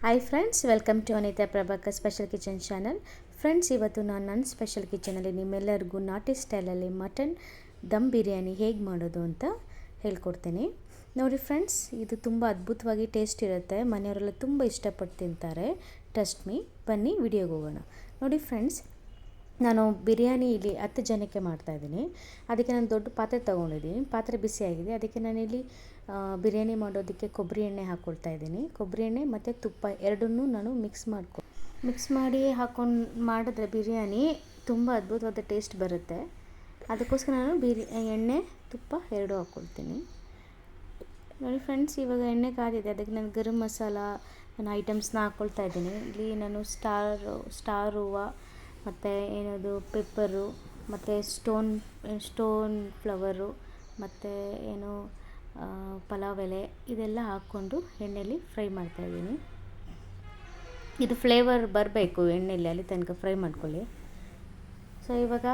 Hi friends, welcome to Anita Prabhakar special kitchen channel. Friends, ಇವತ್ತು ನಾನು ನನ್ನ ಸ್ಪೆಷಲ್ ಕಿಚನಲ್ಲಿ ನಿಮ್ಮೆಲ್ಲರಿಗೂ ನಾಟಿ ಸ್ಟೈಲಲ್ಲಿ ಮಟನ್ ದಮ್ ಬಿರಿಯಾನಿ ಹೇಗೆ ಮಾಡೋದು ಅಂತ ಹೇಳ್ಕೊಡ್ತೀನಿ. ನೋಡಿ ಫ್ರೆಂಡ್ಸ್, ಇದು ತುಂಬ ಅದ್ಭುತವಾಗಿ ಟೇಸ್ಟ್ ಇರುತ್ತೆ. ಮನೆಯವರೆಲ್ಲ ತುಂಬ ಇಷ್ಟಪಟ್ಟು ತಿಂತಾರೆ. Trust me. ಬನ್ನಿ ವಿಡಿಯೋಗೆ ಹೋಗೋಣ. ನೋಡಿ ಫ್ರೆಂಡ್ಸ್, ನಾನು ಬಿರಿಯಾನಿ ಇಲ್ಲಿ 10 ಜನಕ್ಕೆ ಮಾಡ್ತಾಯಿದ್ದೀನಿ. ಅದಕ್ಕೆ ನಾನು ದೊಡ್ಡ ಪಾತ್ರೆ ತೊಗೊಂಡಿದ್ದೀನಿ. ಪಾತ್ರೆ ಬಿಸಿಯಾಗಿದೆ. ಅದಕ್ಕೆ ನಾನಿಲ್ಲಿ ಬಿರಿಯಾನಿ ಮಾಡೋದಕ್ಕೆ ಕೊಬ್ಬರಿ ಎಣ್ಣೆ ಹಾಕ್ಕೊಳ್ತಾ ಇದ್ದೀನಿ. ಕೊಬ್ಬರಿ ಎಣ್ಣೆ ಮತ್ತು ತುಪ್ಪ ಎರಡನ್ನೂ ನಾನು ಮಿಕ್ಸ್ ಮಾಡಿ ಹಾಕ್ಕೊಂಡು ಮಾಡಿದ್ರೆ ಬಿರಿಯಾನಿ ತುಂಬ ಅದ್ಭುತವಾದ ಟೇಸ್ಟ್ ಬರುತ್ತೆ. ಅದಕ್ಕೋಸ್ಕರ ನಾನು ಎಣ್ಣೆ ತುಪ್ಪ ಎರಡೂ ಹಾಕ್ಕೊಳ್ತೀನಿ. ನೋಡಿ ಫ್ರೆಂಡ್ಸ್, ಇವಾಗ ಎಣ್ಣೆ ಕಾದಿದೆ. ಅದಕ್ಕೆ ನಾನು ಗರಂ ಮಸಾಲ ನಾನು ಐಟಮ್ಸ್ನ ಹಾಕ್ಕೊಳ್ತಾ ಇದ್ದೀನಿ. ಇಲ್ಲಿ ನಾನು ಸ್ಟಾರ್ ಹೂವು ಮತ್ತು ಏನದು ಪೆಪ್ಪರು ಮತ್ತು ಸ್ಟೋನ್ ಫ್ಲವರು ಮತ್ತು ಏನು ಪಲಾವ್ ಎಲೆ ಇದೆಲ್ಲ ಹಾಕ್ಕೊಂಡು ಎಣ್ಣೆಯಲ್ಲಿ ಫ್ರೈ ಮಾಡ್ತಾಯಿದ್ದೀನಿ. ಇದು ಫ್ಲೇವರ್ ಬರಬೇಕು ಎಣ್ಣೆಯಲ್ಲಿ, ಅಲ್ಲಿ ತನಕ ಫ್ರೈ ಮಾಡ್ಕೊಳ್ಳಿ. ಸೊ ಇವಾಗ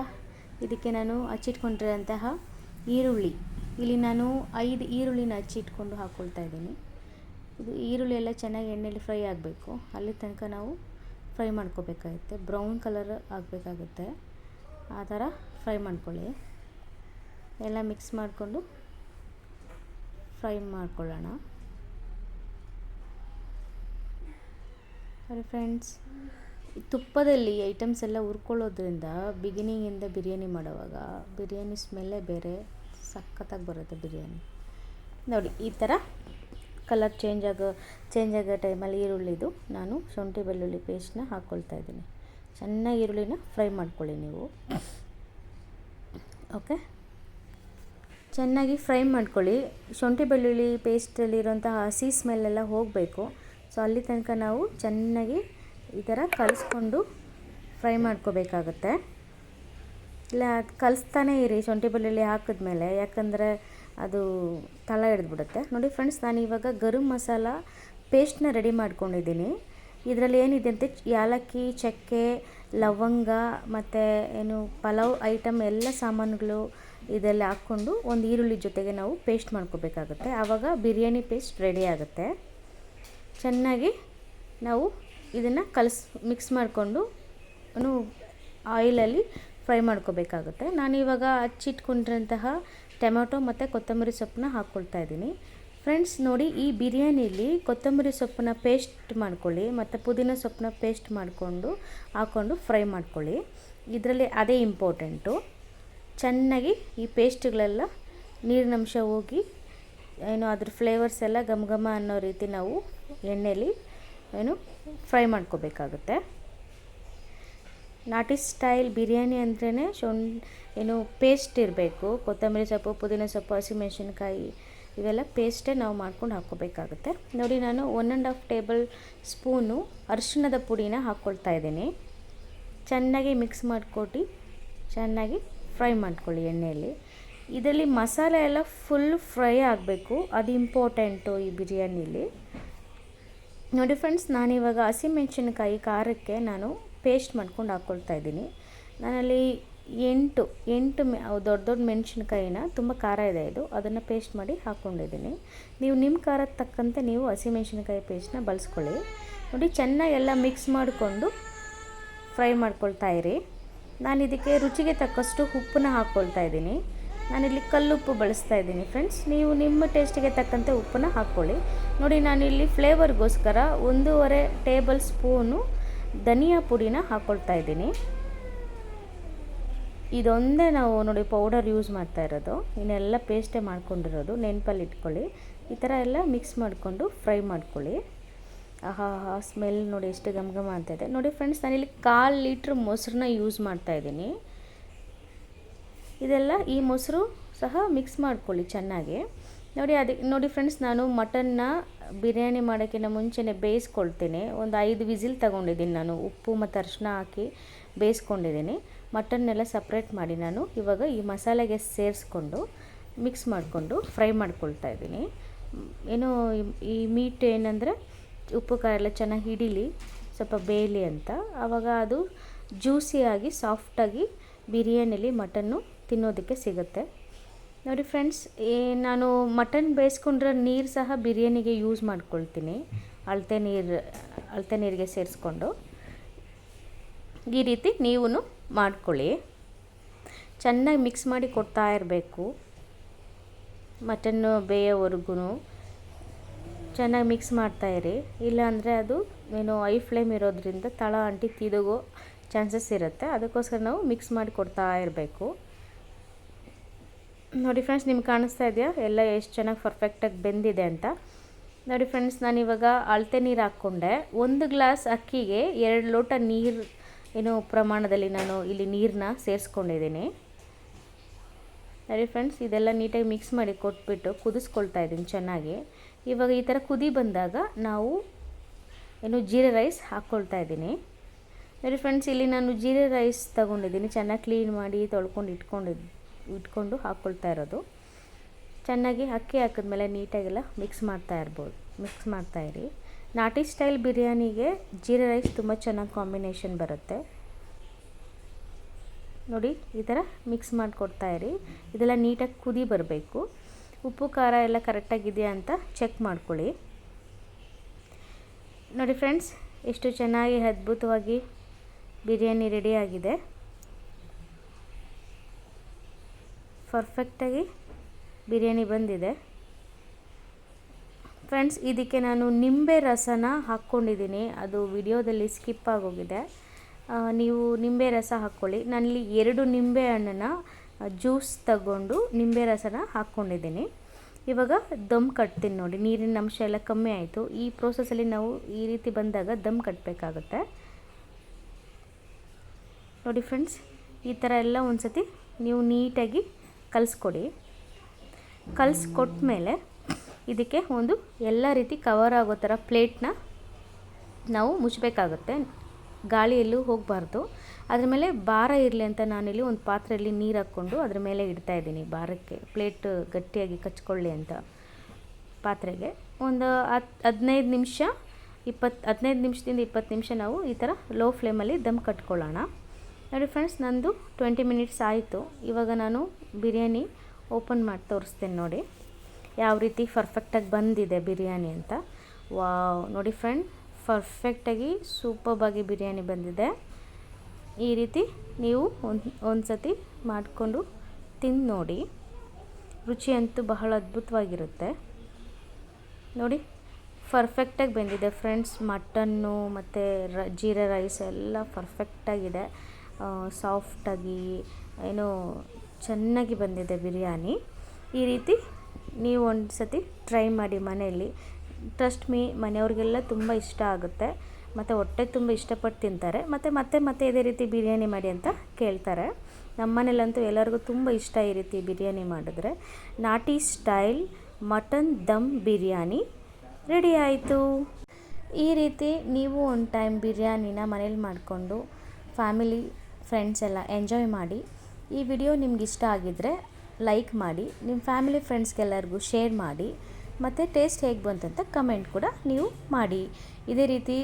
ಇದಕ್ಕೆ ನಾನು ಹಚ್ಚಿಟ್ಕೊಂಡಿರೋಂತಹ ಈರುಳ್ಳಿ, ಇಲ್ಲಿ ನಾನು 5 ಈರುಳ್ಳಿನ ಹಚ್ಚಿಟ್ಕೊಂಡು ಹಾಕ್ಕೊಳ್ತಾ ಇದ್ದೀನಿ. ಇದು ಈರುಳ್ಳಿ ಎಲ್ಲ ಚೆನ್ನಾಗಿ ಎಣ್ಣೆಯಲ್ಲಿ ಫ್ರೈ ಆಗಬೇಕು. ಅಲ್ಲಿ ತನಕ ನಾವು ಫ್ರೈ ಮಾಡ್ಕೋಬೇಕಾಗುತ್ತೆ. ಬ್ರೌನ್ ಕಲರ್ ಆಗಬೇಕಾಗುತ್ತೆ. ಆ ಥರ ಫ್ರೈ ಮಾಡ್ಕೊಳ್ಳಿ. ಎಲ್ಲ ಮಿಕ್ಸ್ ಮಾಡಿಕೊಂಡು ಫ್ರೈ ಮಾಡ್ಕೊಳ್ಳೋಣ. ಸರಿ ಫ್ರೆಂಡ್ಸ್, ತುಪ್ಪದಲ್ಲಿ ಐಟಮ್ಸ್ ಎಲ್ಲ ಹುರ್ಕೊಳ್ಳೋದ್ರಿಂದ ಬಿಗಿನಿಂಗಿಂದ ಬಿರಿಯಾನಿ ಮಾಡುವಾಗ ಬಿರಿಯಾನಿ ಸ್ಮೆಲ್ಲೇ ಬೇರೆ, ಸಖತ್ತಾಗಿ ಬರುತ್ತೆ ಬಿರಿಯಾನಿ. ನೋಡಿ, ಈ ಥರ ಕಲರ್ ಚೇಂಜ್ ಆಗೋ ಟೈಮಲ್ಲಿ ಈರುಳ್ಳಿದು ನಾನು ಶುಂಠಿ ಬೆಳ್ಳುಳ್ಳಿ ಪೇಸ್ಟ್ನ ಹಾಕ್ಕೊಳ್ತಾ ಇದ್ದೀನಿ. ಚೆನ್ನಾಗಿ ಈರುಳ್ಳಿನ ಫ್ರೈ ಮಾಡ್ಕೊಳ್ಳಿ ನೀವು. ಓಕೆ, ಚೆನ್ನಾಗಿ ಫ್ರೈ ಮಾಡ್ಕೊಳ್ಳಿ. ಶುಂಠಿ ಬೆಳ್ಳುಳ್ಳಿ ಪೇಸ್ಟಲ್ಲಿರೋಂತಹ ಹಸಿ ಸ್ಮೆಲ್ಲೆಲ್ಲ ಹೋಗಬೇಕು. ಸೊ ಅಲ್ಲಿ ತನಕ ನಾವು ಚೆನ್ನಾಗಿ ಈ ಥರ ಕಲಿಸ್ಕೊಂಡು ಫ್ರೈ ಮಾಡ್ಕೋಬೇಕಾಗತ್ತೆ. ಇಲ್ಲ, ಅದು ಕಲಿಸ್ತಾನೇ ಇರಿ ಶುಂಠಿ ಬೆಳ್ಳುಳ್ಳಿ ಹಾಕಿದ್ಮೇಲೆ, ಯಾಕಂದರೆ ಅದು ತಳ ಹಿಡಿದ್ಬಿಡುತ್ತೆ. ನೋಡಿ ಫ್ರೆಂಡ್ಸ್, ನಾನು ಇವಾಗ ಗರಂ ಮಸಾಲ ಪೇಸ್ಟ್ನ ರೆಡಿ ಮಾಡ್ಕೊಂಡಿದ್ದೀನಿ. ಇದರಲ್ಲಿ ಏನಿದೆ ಅಂತ ಏಲಕ್ಕಿ, ಚಕ್ಕೆ, ಲವಂಗ ಮತ್ತು ಏನು ಪಲಾವ್ ಐಟಮ್ ಎಲ್ಲ ಸಾಮಾನುಗಳು ಇದೆಲ್ಲ ಹಾಕ್ಕೊಂಡು ಒಂದು ಈರುಳ್ಳಿ ಜೊತೆಗೆ ನಾವು ಪೇಸ್ಟ್ ಮಾಡ್ಕೋಬೇಕಾಗುತ್ತೆ. ಆವಾಗ ಬಿರಿಯಾನಿ ಪೇಸ್ಟ್ ರೆಡಿ ಆಗುತ್ತೆ. ಚೆನ್ನಾಗಿ ನಾವು ಇದನ್ನು ಮಿಕ್ಸ್ ಮಾಡಿಕೊಂಡು ಆಯಿಲಲ್ಲಿ ಫ್ರೈ ಮಾಡ್ಕೋಬೇಕಾಗುತ್ತೆ. ನಾನಿವಾಗ ಹಚ್ಚಿಟ್ಕೊಂಡಿರೋಂತಹ ಟೊಮೆಟೊ ಮತ್ತು ಕೊತ್ತಂಬರಿ ಸೊಪ್ಪನ್ನ ಹಾಕ್ಕೊಳ್ತಾ ಇದ್ದೀನಿ. ಫ್ರೆಂಡ್ಸ್ ನೋಡಿ, ಈ ಬಿರಿಯಾನಿಲಿ ಕೊತ್ತಂಬರಿ ಸೊಪ್ಪನ್ನ ಪೇಸ್ಟ್ ಮಾಡ್ಕೊಳ್ಳಿ ಮತ್ತು ಪುದೀನ ಸೊಪ್ಪನ್ನ ಪೇಸ್ಟ್ ಹಾಕ್ಕೊಂಡು ಫ್ರೈ ಮಾಡ್ಕೊಳ್ಳಿ. ಇದರಲ್ಲಿ ಅದೇ ಇಂಪಾರ್ಟೆಂಟು. ಚೆನ್ನಾಗಿ ಈ ಪೇಸ್ಟ್ಗಳೆಲ್ಲ ನೀರಿನಂಶ ಹೋಗಿ ಅದ್ರ ಫ್ಲೇವರ್ಸ್ ಎಲ್ಲ ಘಮ ಅನ್ನೋ ರೀತಿ ನಾವು ಎಣ್ಣೆಯಲ್ಲಿ ಫ್ರೈ ಮಾಡ್ಕೋಬೇಕಾಗುತ್ತೆ. ನಾಟಿ ಸ್ಟೈಲ್ ಬಿರಿಯಾನಿ ಅಂದ್ರೇ ಪೇಸ್ಟ್ ಇರಬೇಕು. ಕೊತ್ತಂಬರಿ ಸೊಪ್ಪು, ಪುದೀನ ಸೊಪ್ಪು, ಹಸಿಮೆಣಸಿನ್ಕಾಯಿ ಇವೆಲ್ಲ ಪೇಸ್ಟೇ ನಾವು ಮಾಡ್ಕೊಂಡು ಹಾಕ್ಕೋಬೇಕಾಗುತ್ತೆ. ನೋಡಿ, ನಾನು 1.5 ಟೇಬಲ್ ಸ್ಪೂನು ಅರಿಶಿಣದ ಪುಡಿನ ಹಾಕ್ಕೊಳ್ತಾ ಇದ್ದೀನಿ. ಚೆನ್ನಾಗಿ ಮಿಕ್ಸ್ ಮಾಡಿಕೊಟ್ಟು ಚೆನ್ನಾಗಿ ಫ್ರೈ ಮಾಡ್ಕೊಳ್ಳಿ ಎಣ್ಣೆಯಲ್ಲಿ. ಇದರಲ್ಲಿ ಮಸಾಲೆ ಎಲ್ಲ ಫುಲ್ ಫ್ರೈ ಆಗಬೇಕು, ಅದು ಇಂಪಾರ್ಟೆಂಟು ಈ ಬಿರಿಯಾನಿಲಿ. ನೋಡಿ ಫ್ರೆಂಡ್ಸ್, ನಾನಿವಾಗ ಹಸಿಮೆಣಸಿನ್ಕಾಯಿ ಖಾರಕ್ಕೆ ನಾನು ಪೇಸ್ಟ್ ಮಾಡ್ಕೊಂಡು ಹಾಕ್ಕೊಳ್ತಾ ಇದ್ದೀನಿ. ನಾನಲ್ಲಿ 8 ದೊಡ್ಡ ಮೆಣಸಿನ್ಕಾಯಿನ, ತುಂಬ ಖಾರ ಇದೆ ಇದು, ಅದನ್ನು ಪೇಸ್ಟ್ ಮಾಡಿ ಹಾಕ್ಕೊಂಡಿದ್ದೀನಿ. ನೀವು ನಿಮ್ಮ ಖಾರದ ತಕ್ಕಂತೆ ನೀವು ಹಸಿಮೆಣಸಿನ್ಕಾಯಿ ಪೇಸ್ಟ್ನ ಬಳಸ್ಕೊಳ್ಳಿ. ನೋಡಿ, ಚೆನ್ನಾಗಿ ಎಲ್ಲ ಮಿಕ್ಸ್ ಮಾಡಿಕೊಂಡು ಫ್ರೈ ಮಾಡ್ಕೊಳ್ತಾ ಇರಿ. ನಾನು ಇದಕ್ಕೆ ರುಚಿಗೆ ತಕ್ಕಷ್ಟು ಉಪ್ಪನ್ನ ಹಾಕ್ಕೊಳ್ತಾ ಇದ್ದೀನಿ. ನಾನಿಲ್ಲಿ ಕಲ್ಲುಪ್ಪು ಬಳಸ್ತಾ ಇದ್ದೀನಿ ಫ್ರೆಂಡ್ಸ್. ನೀವು ನಿಮ್ಮ ಟೇಸ್ಟಿಗೆ ತಕ್ಕಂತೆ ಉಪ್ಪನ್ನ ಹಾಕ್ಕೊಳ್ಳಿ. ನೋಡಿ, ನಾನಿಲ್ಲಿ ಫ್ಲೇವರ್ಗೋಸ್ಕರ 1.5 ಟೇಬಲ್ ಸ್ಪೂನು ಧನಿಯಾ ಪುಡಿನ ಹಾಕ್ಕೊಳ್ತಾ ಇದ್ದೀನಿ. ಇದೊಂದೇ ನಾವು ನೋಡಿ ಪೌಡರ್ ಯೂಸ್ ಮಾಡ್ತಾ ಇರೋದು, ಇನ್ನೆಲ್ಲ ಪೇಸ್ಟೇ ಮಾಡ್ಕೊಂಡಿರೋದು, ನೆನಪಲ್ಲಿ ಇಟ್ಕೊಳ್ಳಿ. ಈ ಥರ ಎಲ್ಲ ಮಿಕ್ಸ್ ಮಾಡಿಕೊಂಡು ಫ್ರೈ ಮಾಡ್ಕೊಳ್ಳಿ. ಸ್ಮೆಲ್ ನೋಡಿ ಎಷ್ಟು ಘಮ ಅಂತ ಇದೆ. ನೋಡಿ ಫ್ರೆಂಡ್ಸ್, ನಾನಿಲ್ಲಿ 1/4 ಲೀಟ್ರ್ ಮೊಸರನ್ನ ಯೂಸ್ ಮಾಡ್ತಾ ಇದ್ದೀನಿ. ಇದೆಲ್ಲ ಈ ಮೊಸರು ಸಹ ಮಿಕ್ಸ್ ಮಾಡ್ಕೊಳ್ಳಿ ಚೆನ್ನಾಗಿ. ನೋಡಿ ಫ್ರೆಂಡ್ಸ್, ನಾನು ಮಟನ್ನ ಬಿರಿಯಾನಿ ಮಾಡೋಕ್ಕಿಂತ ಮುಂಚೆನೇ ಬೇಯಿಸ್ಕೊಳ್ತೀನಿ. ಒಂದು 5 ವಿಸಿಲ್ ತೊಗೊಂಡಿದ್ದೀನಿ ನಾನು. ಉಪ್ಪು ಮತ್ತು ಅರಿಶಿನ ಹಾಕಿ ಬೇಯಿಸ್ಕೊಂಡಿದ್ದೀನಿ. ಮಟನ್ನೆಲ್ಲ ಸಪ್ರೇಟ್ ಮಾಡಿ ನಾನು ಇವಾಗ ಈ ಮಸಾಲೆಗೆ ಸೇರಿಸ್ಕೊಂಡು ಮಿಕ್ಸ್ ಮಾಡಿಕೊಂಡು ಫ್ರೈ ಮಾಡ್ಕೊಳ್ತಾ ಇದ್ದೀನಿ. ಈ ಮೀಟ್ ಏನಂದರೆ ಉಪ್ಪು ಖಾರ ಎಲ್ಲ ಚೆನ್ನಾಗಿ ಹಿಡೀಲಿ, ಸ್ವಲ್ಪ ಬೇಯಲಿ ಅಂತ. ಆವಾಗ ಅದು ಜ್ಯೂಸಿಯಾಗಿ ಸಾಫ್ಟಾಗಿ ಬಿರಿಯಾನಿಲಿ ಮಟನ್ನು ತಿನ್ನೋದಕ್ಕೆ ಸಿಗುತ್ತೆ. ನೋಡಿ ಫ್ರೆಂಡ್ಸ್, ನಾನು ಮಟನ್ ಬೇಯಿಸ್ಕೊಂಡಿರೋ ನೀರು ಸಹ ಬಿರಿಯಾನಿಗೆ ಯೂಸ್ ಮಾಡ್ಕೊಳ್ತೀನಿ. ಅಳತೆ ನೀರಿಗೆ ಸೇರಿಸ್ಕೊಂಡು ಈ ರೀತಿ ನೀವು ಮಾಡ್ಕೊಳ್ಳಿ. ಚೆನ್ನಾಗಿ ಮಿಕ್ಸ್ ಮಾಡಿ ಕೊಡ್ತಾ ಇರಬೇಕು. ಮಟನ್ನು ಬೇಯೋವರೆಗೂ ಚೆನ್ನಾಗಿ ಮಿಕ್ಸ್ ಮಾಡ್ತಾಯಿರಿ. ಇಲ್ಲಾಂದರೆ ಅದು ಐ ಫ್ಲೇಮ್ ಇರೋದ್ರಿಂದ ತಳ ಅಂಟಿ ತಿರುಗೋ ಚಾನ್ಸಸ್ ಇರುತ್ತೆ. ಅದಕ್ಕೋಸ್ಕರ ನಾವು ಮಿಕ್ಸ್ ಮಾಡಿ ಕೊಡ್ತಾ ಇರಬೇಕು. ನೋಡಿ ಫ್ರೆಂಡ್ಸ್, ನಿಮ್ಗೆ ಕಾಣಿಸ್ತಾ ಇದೆಯಾ ಎಲ್ಲ ಎಷ್ಟು ಚೆನ್ನಾಗಿ ಪರ್ಫೆಕ್ಟಾಗಿ ಬೆಂದಿದೆ ಅಂತ. ನೋಡಿ ಫ್ರೆಂಡ್ಸ್, ನಾನಿವಾಗ ಅಳತೆ ನೀರು ಹಾಕ್ಕೊಂಡೆ. 1 ಗ್ಲಾಸ್ ಅಕ್ಕಿಗೆ 2 ಲೋಟ ನೀರು ಪ್ರಮಾಣದಲ್ಲಿ ನಾನು ಇಲ್ಲಿ ನೀರನ್ನ ಸೇರಿಸ್ಕೊಂಡಿದ್ದೀನಿ. ನೋಡಿ ಫ್ರೆಂಡ್ಸ್, ಇದೆಲ್ಲ ನೀಟಾಗಿ ಮಿಕ್ಸ್ ಮಾಡಿ ಕೊಟ್ಬಿಟ್ಟು ಕುದಿಸ್ಕೊಳ್ತಾ ಇದ್ದೀನಿ ಚೆನ್ನಾಗಿ. ಇವಾಗ ಈ ಥರ ಕುದಿ ಬಂದಾಗ ನಾವು ಜೀರೆ ರೈಸ್ ಹಾಕ್ಕೊಳ್ತಾ ಇದ್ದೀನಿ. ನೋಡಿ ಫ್ರೆಂಡ್ಸ್, ಇಲ್ಲಿ ನಾನು ಜೀರೆ ರೈಸ್ ತೊಗೊಂಡಿದ್ದೀನಿ. ಚೆನ್ನಾಗಿ ಕ್ಲೀನ್ ಮಾಡಿ ತೊಳ್ಕೊಂಡು ಇಟ್ಕೊಂಡು ಹಾಕ್ಕೊಳ್ತಾ ಇರೋದು. ಚೆನ್ನಾಗಿ ಅಕ್ಕಿ ಹಾಕಿದ್ಮೇಲೆ ನೀಟಾಗೆಲ್ಲ ಮಿಕ್ಸ್ ಮಾಡ್ತಾಯಿರಿ. ನಾಟಿ ಸ್ಟೈಲ್ ಬಿರಿಯಾನಿಗೆ ಜೀರೆ ರೈಸ್ ತುಂಬ ಚೆನ್ನಾಗಿ ಕಾಂಬಿನೇಷನ್ ಬರುತ್ತೆ. ನೋಡಿ ಈ ಥರ ಮಿಕ್ಸ್ ಮಾಡಿಕೊಡ್ತಾಯಿರಿ. ಇದೆಲ್ಲ ನೀಟಾಗಿ ಕುದಿ ಬರಬೇಕು. ಉಪ್ಪು ಖಾರ ಎಲ್ಲ ಕರೆಕ್ಟಾಗಿದೆಯಾ ಅಂತ ಚೆಕ್ ಮಾಡ್ಕೊಳ್ಳಿ. ನೋಡಿ ಫ್ರೆಂಡ್ಸ್, ಎಷ್ಟು ಚೆನ್ನಾಗಿ ಅದ್ಭುತವಾಗಿ ಬಿರಿಯಾನಿ ರೆಡಿಯಾಗಿದೆ. ಪರ್ಫೆಕ್ಟಾಗಿ ಬಿರಿಯಾನಿ ಬಂದಿದೆ. ಫ್ರೆಂಡ್ಸ್, ಇದಕ್ಕೆ ನಾನು ನಿಂಬೆ ರಸನ ಹಾಕ್ಕೊಂಡಿದ್ದೀನಿ. ಅದು ವಿಡಿಯೋದಲ್ಲಿ ಸ್ಕಿಪ್ ಆಗೋಗಿದೆ. ನೀವು ನಿಂಬೆ ರಸ ಹಾಕ್ಕೊಳ್ಳಿ. ನಾನಿಲ್ಲಿ 2 ನಿಂಬೆ ಹಣ್ಣನ್ನು ಜ್ಯೂಸ್ ತಗೊಂಡು ನಿಂಬೆ ರಸನ ಹಾಕ್ಕೊಂಡಿದ್ದೀನಿ. ಇವಾಗ ದಮ್ ಕಟ್ತೀನಿ. ನೋಡಿ, ನೀರಿನ ಅಂಶ ಎಲ್ಲ ಕಮ್ಮಿ ಆಯಿತು. ಈ ಪ್ರೋಸೆಸ್ಸಲ್ಲಿ ನಾವು ಈ ರೀತಿ ಬಂದಾಗ ದಮ್ ಕಟ್ಟಬೇಕಾಗುತ್ತೆ. ನೋಡಿ ಫ್ರೆಂಡ್ಸ್, ಈ ಥರ ಎಲ್ಲ ಒಂದು ಸತಿ ನೀವು ನೀಟಾಗಿ ಕಲಿಸ್ಕೊಡಿ. ಕಲಿಸ್ಕೊಟ್ಮೇಲೆ ಇದಕ್ಕೆ ಒಂದು ಎಲ್ಲ ರೀತಿ ಕವರ್ ಆಗೋ ಥರ ಪ್ಲೇಟ್ನ ನಾವು ಮುಚ್ಚಬೇಕಾಗುತ್ತೆ. ಗಾಳಿ ಎಲ್ಲೂ ಹೋಗಬಾರ್ದು. ಅದ್ರ ಮೇಲೆ ಭಾರ ಇರಲಿ ಅಂತ ನಾನಿಲ್ಲಿ ಒಂದು ಪಾತ್ರೆಯಲ್ಲಿ ನೀರು ಹಾಕ್ಕೊಂಡು ಅದ್ರ ಮೇಲೆ ಇಡ್ತಾಯಿದ್ದೀನಿ. ಭಾರಕ್ಕೆ ಪ್ಲೇಟ್ ಗಟ್ಟಿಯಾಗಿ ಕಚ್ಕೊಳ್ಳಿ ಅಂತ ಪಾತ್ರೆಗೆ ಒಂದು 15 ನಿಮಿಷದಿಂದ 20 ನಿಮಿಷ ನಾವು ಈ ಥರ ಲೋ ಫ್ಲೇಮಲ್ಲಿ ದಮ್ ಕಟ್ಕೊಳ್ಳೋಣ. ನೋಡಿ ಫ್ರೆಂಡ್ಸ್, ನಂದು 20 ಮಿನಿಟ್ಸ್ ಆಯಿತು. ಇವಾಗ ನಾನು ಬಿರಿಯಾನಿ ಓಪನ್ ಮಾಡಿ ತೋರಿಸ್ತೇನೆ. ನೋಡಿ ಯಾವ ರೀತಿ ಪರ್ಫೆಕ್ಟಾಗಿ ಬಂದಿದೆ ಬಿರಿಯಾನಿ ಅಂತ. ವಾವ್, ನೋಡಿ ಫ್ರೆಂಡ್, ಪರ್ಫೆಕ್ಟಾಗಿ ಸೂಪರ್ಬಾಗಿ ಬಿರಿಯಾನಿ ಬಂದಿದೆ. ಈ ರೀತಿ ನೀವು ಒಂದು ಸತಿ ಮಾಡಿಕೊಂಡು ತಿಂದು ನೋಡಿ. ರುಚಿ ಅಂತೂ ಬಹಳ ಅದ್ಭುತವಾಗಿರುತ್ತೆ. ನೋಡಿ ಪರ್ಫೆಕ್ಟಾಗಿ ಬಂದಿದೆ ಫ್ರೆಂಡ್ಸ್. ಮಟನ್ನು ಮತ್ತು ಜೀರಾ ರೈಸ್ ಎಲ್ಲ ಪರ್ಫೆಕ್ಟಾಗಿದೆ. ಸಾಫ್ಟಾಗಿ ಚೆನ್ನಾಗಿ ಬಂದಿದೆ ಬಿರಿಯಾನಿ. ಈ ರೀತಿ ನೀವು ಒಂದು ಸತಿ ಟ್ರೈ ಮಾಡಿ ಮನೆಯಲ್ಲಿ. ಟ್ರಸ್ಟ್ ಮೀ, ಮನೆಯವ್ರಿಗೆಲ್ಲ ತುಂಬ ಇಷ್ಟ ಆಗುತ್ತೆ ಮತ್ತು ಹೊಟ್ಟೆ ತುಂಬ ಇಷ್ಟಪಟ್ಟು ತಿಂತಾರೆ. ಮತ್ತೆ ಇದೇ ರೀತಿ ಬಿರಿಯಾನಿ ಮಾಡಿ ಅಂತ ಕೇಳ್ತಾರೆ. ನಮ್ಮ ಮನೇಲಂತೂ ಎಲ್ಲರಿಗೂ ತುಂಬ ಇಷ್ಟ ಈ ರೀತಿ ಬಿರಿಯಾನಿ ಮಾಡಿದ್ರೆ. ನಾಟಿ style mutton dum biryani ready ಆಯಿತು. ಈ ರೀತಿ ನೀವು ಒಂದು ಟೈಮ್ ಬಿರಿಯಾನಿನ ಮನೇಲಿ ಮಾಡಿಕೊಂಡು ಫ್ಯಾಮಿಲಿ ಫ್ರೆಂಡ್ಸ್ ಎಲ್ಲ ಎಂಜಾಯ್ ಮಾಡಿ. ಈ ವಿಡಿಯೋ ನಿಮ್ಗೆ ಇಷ್ಟ ಆಗಿದ್ದರೆ ಲೈಕ್ ಮಾಡಿ, ನಿಮ್ಮ ಫ್ಯಾಮಿಲಿ ಫ್ರೆಂಡ್ಸ್ಗೆಲ್ಲರಿಗೂ ಶೇರ್ ಮಾಡಿ. ಮತ್ತು ಟೇಸ್ಟ್ ಹೇಗೆ ಬಂತಂತ ಕಮೆಂಟ್ ಕೂಡ ನೀವು ಮಾಡಿ. ಇದೇ ರೀತಿ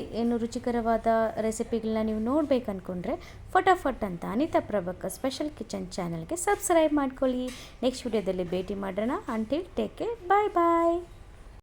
ರುಚಿಕರವಾದ ರೆಸಿಪಿಗಳನ್ನ ನೀವು ನೋಡಬೇಕು ಅಂದ್ಕೊಂಡ್ರೆ ಫಟಾಫಟ್ ಅಂತ ಅನಿತಾ ಪ್ರಭಾಕರ್ ಸ್ಪೆಷಲ್ ಕಿಚನ್ ಚಾನಲ್ಗೆ ಸಬ್ಸ್ಕ್ರೈಬ್ ಮಾಡ್ಕೊಳ್ಳಿ. ನೆಕ್ಸ್ಟ್ ವಿಡಿಯೋದಲ್ಲಿ ಭೇಟಿ ಮಾಡೋಣ. ಅಂಟಿಲ್ ಟೇಕ್ ಕೇರ್, ಬಾಯ್ ಬಾಯ್.